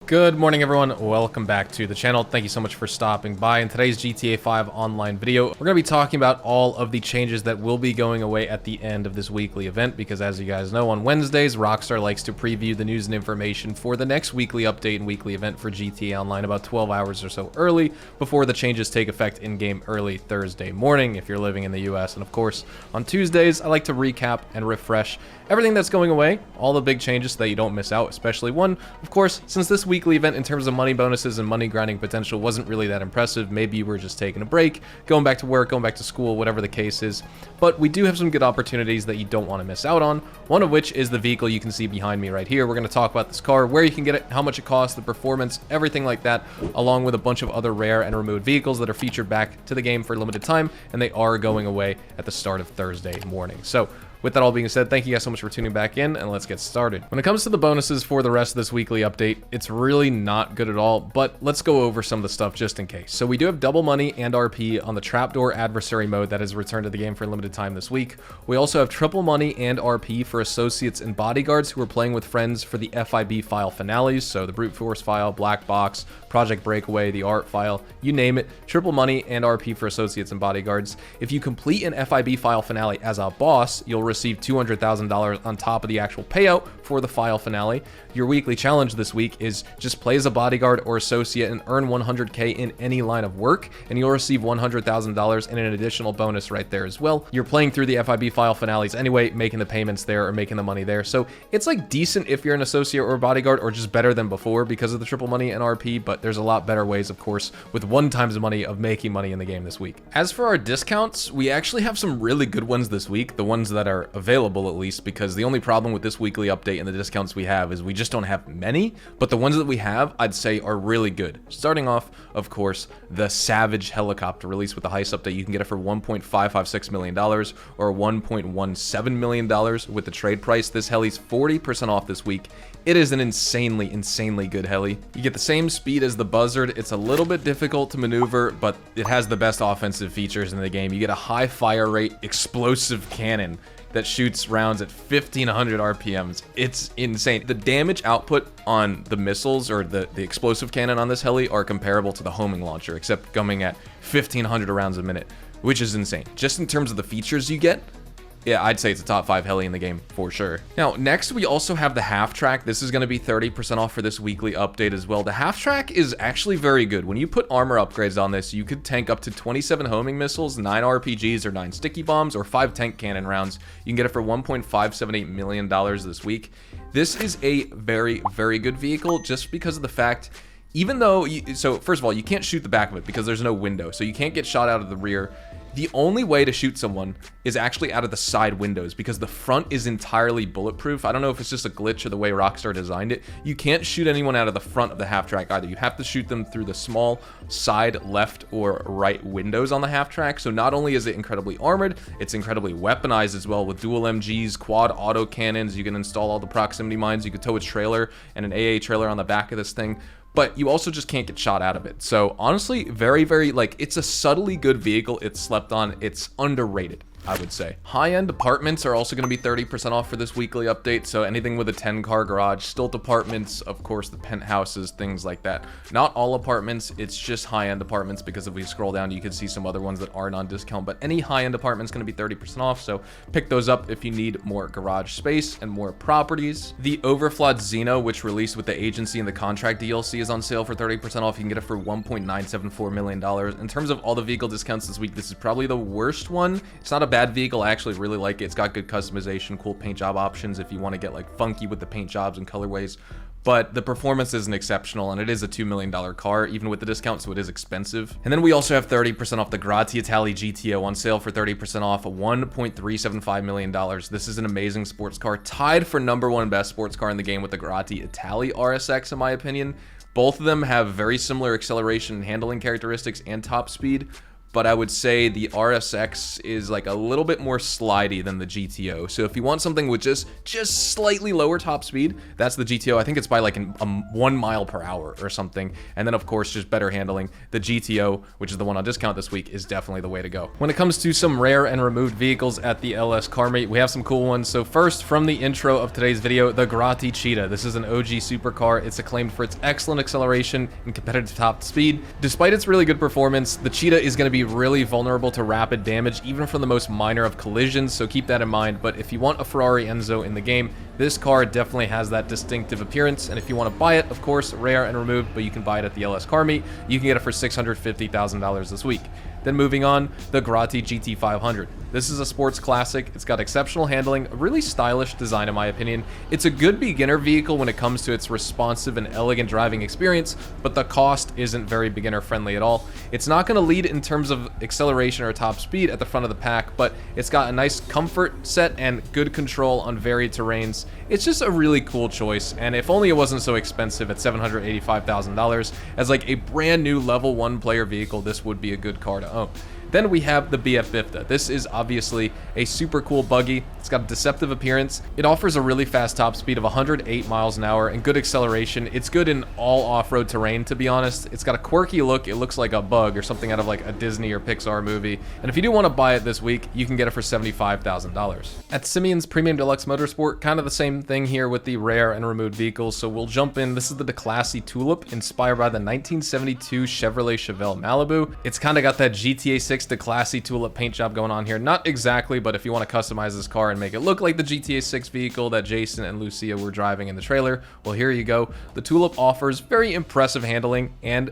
Good morning, everyone. Welcome back to the channel. Thank you so much for stopping by. In today's GTA 5 Online video, we're going to be talking about all of the changes that will be going away at the end of this weekly event, because as you guys know, on Wednesdays, Rockstar likes to preview the news and information for the next weekly update and weekly event for GTA Online about 12 hours or so early before the changes take effect in-game early Thursday morning if you're living in the US. And of course, on Tuesdays, I like to recap and refresh everything that's going away, all the big changes so that you don't miss out, especially one, of course, since this weekly event in terms of money bonuses and money grinding potential wasn't really that impressive. Maybe you were just taking a break, going back to work, going back to school, whatever the case is. But we do have some good opportunities that you don't want to miss out on, one of which is the vehicle you can see behind me right here. We're going to talk about this car, where you can get it, how much it costs, the performance, everything like that, along with a bunch of other rare and removed vehicles that are featured back to the game for a limited time, and they are going away at the start of Thursday morning. So with that all being said, thank you guys so much for tuning back in, and let's get started. When it comes to the bonuses for the rest of this weekly update, it's really not good at all, but let's go over some of the stuff just in case. So we do have double money and RP on the Trapdoor Adversary mode that has returned to the game for a limited time this week. We also have triple money and RP for associates and bodyguards who are playing with friends for the FIB file finales, so the Brute Force file, Black Box, Project Breakaway, the Art file, you name it, triple money and RP for associates and bodyguards. If you complete an FIB file finale as a boss, you'll receive $200,000 on top of the actual payout for the file finale. Your weekly challenge this week is just play as a bodyguard or associate and earn 100K in any line of work, and you'll receive $100,000 and an additional bonus right there as well. You're playing through the FIB file finales anyway, making the payments there or making the money there. So it's like decent if you're an associate or a bodyguard, or just better than before because of the triple money and RP, but there's a lot better ways, of course, with 1 times money of making money in the game this week. As for our discounts, we actually have some really good ones this week, the ones that are available at least, because the only problem with this weekly update and the discounts we have is we just don't have many, but the ones that we have, I'd say, are really good. Starting off, of course, the Salvage helicopter released with the heist update. You can get it for $1.556 million or $1.17 million with the trade price. This heli's 40% off this week. It is an insanely good heli. You get the same speed as the Buzzard. It's a little bit difficult to maneuver, but it has the best offensive features in the game. You get a high fire rate explosive cannon that shoots rounds at 1500 RPMs. It's insane. The damage output on the missiles or the explosive cannon on this heli are comparable to the homing launcher, except coming at 1500 rounds a minute, which is insane. Just in terms of the features you get, yeah, I'd say it's a top 5 heli in the game for sure. Now, next we also have the half track. This is going to be 30% off for this weekly update as well. The half track is actually very good. When you put armor upgrades on this, you could tank up to 27 homing missiles, 9 RPGs or 9 sticky bombs, or 5 tank cannon rounds. You can get it for $1.578 million this week. This is a very good vehicle just because of the fact, even though, so first of all, you can't shoot the back of it because there's no window, so you can't get shot out of the rear. The only way to shoot someone is actually out of the side windows because the front is entirely bulletproof. I don't know if it's just a glitch or the way Rockstar designed it. You can't shoot anyone out of the front of the half track either. You have to shoot them through the small side left or right windows on the half track. So not only is it incredibly armored, it's incredibly weaponized as well with dual MGs, quad auto cannons. You can install all the proximity mines. You could tow a trailer and an AA trailer on the back of this thing, but you also just can't get shot out of it. So honestly, very, like, it's a subtly good vehicle. It's slept on. It's underrated, I would say. High-end apartments are also going to be 30% off for this weekly update. So anything with a 10-car garage, stilt apartments, of course, the penthouses, things like that. Not all apartments, it's just high-end apartments, because if we scroll down, you can see some other ones that aren't on discount, but any high-end apartment's going to be 30% off. So pick those up if you need more garage space and more properties. The Overflod Xeno, which released with the agency and the contract DLC, is on sale for 30% off. You can get it for $1.974 million. In terms of all the vehicle discounts this week, this is probably the worst one. It's not a bad vehicle. I actually really like it. It's got good customization, cool paint job options if you want to get like funky with the paint jobs and colorways, but the performance isn't exceptional, and it is a $2 million car even with the discount, so it is expensive. And then we also have 30% off the Grazie Italia GTO on sale for 30% off, $1.375 million. This is an amazing sports car, tied for #1 best sports car in the game with the Grazie Italia RSX, in my opinion. Both of them have very similar acceleration and handling characteristics and top speed, but I would say the RSX is like a little bit more slidey than the GTO. So if you want something with just slightly lower top speed, that's the GTO. I think it's by like 1 mile per hour or something. And then of course, just better handling. The GTO, which is the one on discount this week, is definitely the way to go. When it comes to some rare and removed vehicles at the LS Car Meet, we have some cool ones. So first, from the intro of today's video, the Grotti Cheetah. This is an OG supercar. It's acclaimed for its excellent acceleration and competitive top speed. Despite its really good performance, the Cheetah is going to be really vulnerable to rapid damage, even from the most minor of collisions, so keep that in mind. But if you want a Ferrari Enzo in the game, this car definitely has that distinctive appearance, and if you want to buy it, of course, rare and removed, but you can buy it at the LS Car Meet. You can get it for $650,000 this week. Then moving on, the Grotti GT500. This is a sports classic. It's got exceptional handling, a really stylish design in my opinion. It's a good beginner vehicle when it comes to its responsive and elegant driving experience, but the cost isn't very beginner friendly at all. It's not going to lead in terms of acceleration or top speed at the front of the pack, but it's got a nice comfort set and good control on varied terrains. It's just a really cool choice, and if only it wasn't so expensive at $785,000, as like a brand new level 1 player vehicle, this would be a good car to own. Then we have the BF Bifta. This is obviously a super cool buggy. It's got a deceptive appearance. It offers a really fast top speed of 108 miles an hour and good acceleration. It's good in all off-road terrain, to be honest. It's got a quirky look. It looks like a bug or something out of like a Disney or Pixar movie. And if you do want to buy it this week, you can get it for $75,000. At Simeon's Premium Deluxe Motorsport, kind of the same thing here with the rare and removed vehicles. So we'll jump in. This is the DeClassy Tulip, inspired by the 1972 Chevrolet Chevelle Malibu. It's kind of got that GTA 6 DeClassy Tulip paint job going on here. Not exactly, but if you want to customize this car and make it look like the GTA 6 vehicle that Jason and Lucia were driving in the trailer, well, here you go. The Tulip offers very impressive handling and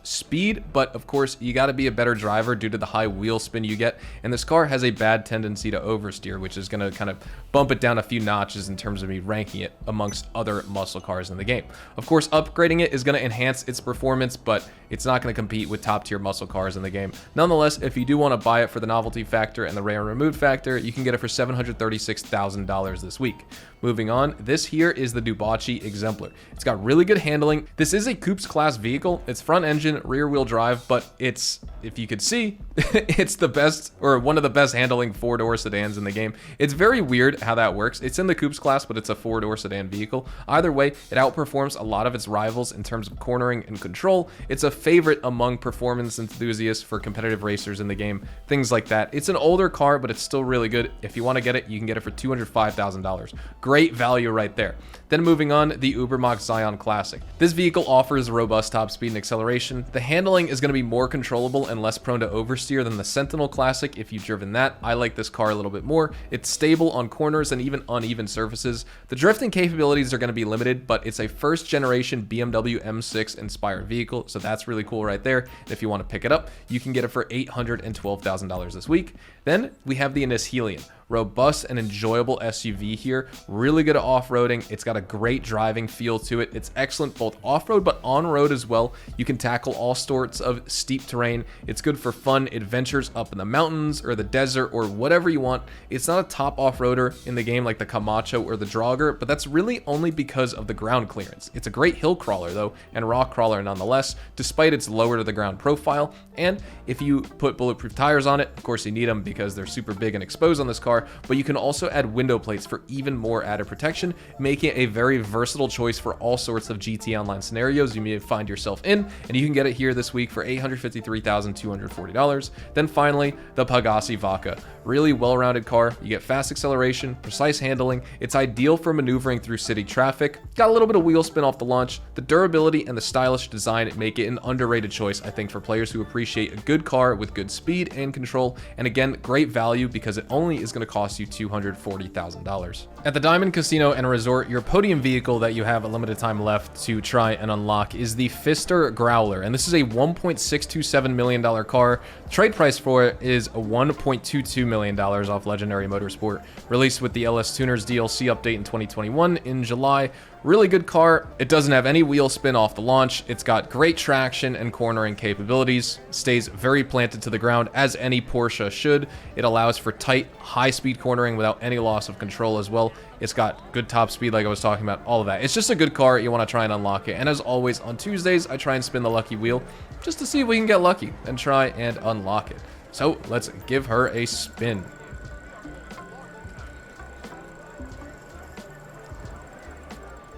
speed, but of course you got to be a better driver due to the high wheel spin you get, and this car has a bad tendency to oversteer, which is going to kind of bump it down a few notches in terms of me ranking it amongst other muscle cars in the game. Of course, upgrading it is going to enhance its performance, but it's not going to compete with top tier muscle cars in the game. Nonetheless, if you do want to buy it for the novelty factor and the rare and removed factor, you can get it for $736,000 this week. Moving on, this here is the Dubocci Exemplar. It's got really good handling. This is a Coupes class vehicle. It's front engine, rear wheel drive, but it's, if you could see, it's the best, or one of the best handling 4-door sedans in the game. It's very weird how that works. It's in the Coupes class, but it's a 4-door sedan vehicle. Either way, it outperforms a lot of its rivals in terms of cornering and control. It's a favorite among performance enthusiasts for competitive racers in the game, things like that. It's an older car, but it's still really good. If you want to get it, you can get it for $205,000. Great value right there. Then moving on, the Ubermax Zion Classic. This vehicle offers robust top speed and acceleration. The handling is going to be more controllable and less prone to oversteer than the Sentinel Classic if you've driven that. I like this car a little bit more. It's stable on corners and even uneven surfaces. The drifting capabilities are going to be limited, but it's a first generation BMW M6 inspired vehicle, so that's really cool right there. And if you want to pick it up, you can get it for $812,000 this week. Then we have the Ennis Helion. Robust and enjoyable SUV here, really good at off-roading. It's got a great driving feel to it. It's excellent both off-road but on-road as well. You can tackle all sorts of steep terrain. It's good for fun adventures up in the mountains or the desert or whatever you want. It's not a top off-roader in the game like the Camacho or the Draugr, but that's really only because of the ground clearance. It's a great hill crawler though, and rock crawler nonetheless, despite its lower to the ground profile. And if you put bulletproof tires on it, of course you need them because they're super big and exposed on this car, but you can also add window plates for even more added protection, making it a very versatile choice for all sorts of GTA Online scenarios you may find yourself in, and you can get it here this week for $853,240. Then finally, the Pegassi Vaca. Really well-rounded car. You get fast acceleration, precise handling. It's ideal for maneuvering through city traffic. Got a little bit of wheel spin off the launch. The durability and the stylish design make it an underrated choice, I think, for players who appreciate a good car with good speed and control, and again, great value because it only is going to cost you $240,000. At the Diamond Casino and Resort, your podium vehicle that you have a limited time left to try and unlock is the Pfister Growler, and this is a $1.627 million car. Trade price for it is $1.22 million off Legendary Motorsport. Released with the LS Tuners DLC update in 2021 in July. Really good car. It doesn't have any wheel spin off the launch. It's got great traction and cornering capabilities. Stays very planted to the ground, as any Porsche should. It allows for tight, high-speed cornering without any loss of control as well. It's got good top speed, like I was talking about, all of that. It's just a good car. You want to try and unlock it. And as always, on Tuesdays, I try and spin the lucky wheel just to see if we can get lucky and try and unlock it. So let's give her a spin.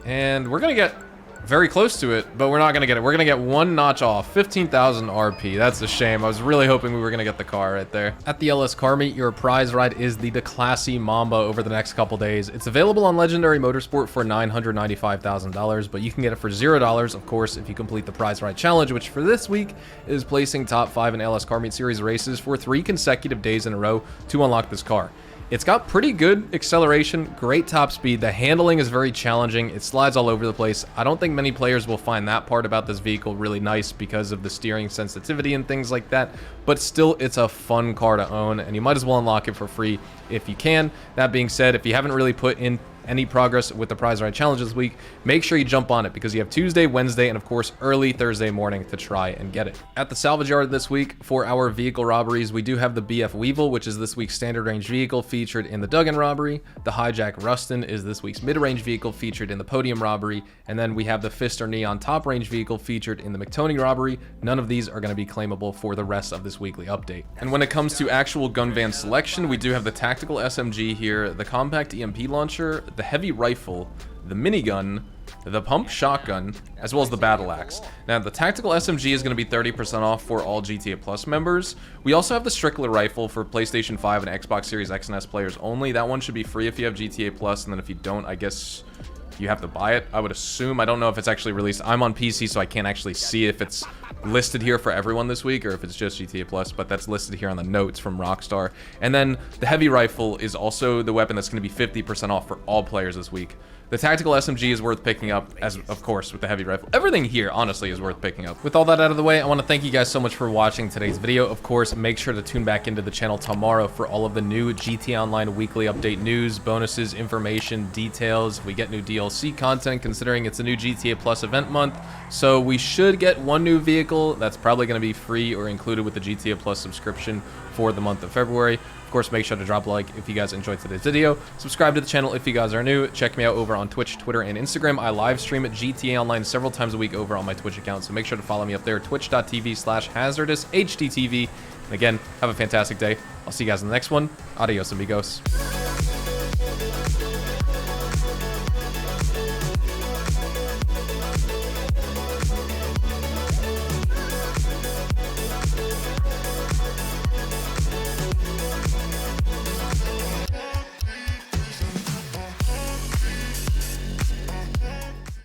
And we're going to get very close to it, but we're not going to get it. We're going to get one notch off. 15,000 RP. That's a shame. I was really hoping we were going to get the car right there. At the LS Car Meet, your prize ride is the Declassy Mamba over the next couple days. It's available on Legendary Motorsport for $995,000, but you can get it for $0, of course, if you complete the prize ride challenge, which for this week is placing top 5 in LS Car Meet Series races for 3 consecutive days in a row to unlock this car. It's got pretty good acceleration, great top speed. The handling is very challenging. It slides all over the place. I don't think many players will find that part about this vehicle really nice because of the steering sensitivity and things like that. But still, it's a fun car to own, and you might as well unlock it for free if you can. That being said, if you haven't really put in any progress with the prize ride challenge this week, make sure you jump on it because you have Tuesday, Wednesday, and of course early Thursday morning to try and get it. At the salvage yard this week for our vehicle robberies, we do have the BF Weevil, which is this week's standard range vehicle featured in the Duggan robbery. The Hijack Rustin is this week's mid-range vehicle featured in the Podium robbery, and then we have the Fister Neon top range vehicle featured in the McToney robbery. None of these are going to be claimable for the rest of this weekly update. And when it comes to actual gun van selection, we do have the tactical SMG here, the compact EMP launcher, the heavy rifle, the minigun, the pump shotgun, as well as the battle axe. Now, the tactical SMG is going to be 30% off for all GTA Plus members. We also have the Strickler rifle for PlayStation 5 and Xbox Series X and S players only. That one should be free if you have GTA Plus, and then if you don't, I guess you have to buy it, I would assume. I don't know if it's actually released. I'm on PC, so I can't actually see if it's listed here for everyone this week or if it's just GTA Plus, but that's listed here on the notes from Rockstar. And then the heavy rifle is also the weapon that's going to be 50% off for all players this week. The tactical SMG is worth picking up, as of course with the heavy rifle. Everything here, honestly, is worth picking up. With all that out of the way, I want to thank you guys so much for watching today's video. Of course, make sure to tune back into the channel tomorrow for all of the new GTA Online weekly update news, bonuses, information, details. We get new DLC content considering it's a new GTA Plus event month. So we should get one new vehicle that's probably going to be free or included with the GTA Plus subscription for the month of February. Of course, make sure to drop a like if you guys enjoyed today's video. Subscribe to the channel if you guys are new. Check me out over on Twitch, Twitter, and Instagram. I live stream at GTA Online several times a week over on my Twitch account, so make sure to follow me up there, twitch.tv/hazardoushdtv. And again, have a fantastic day. I'll see you guys in the next one. Adios, amigos.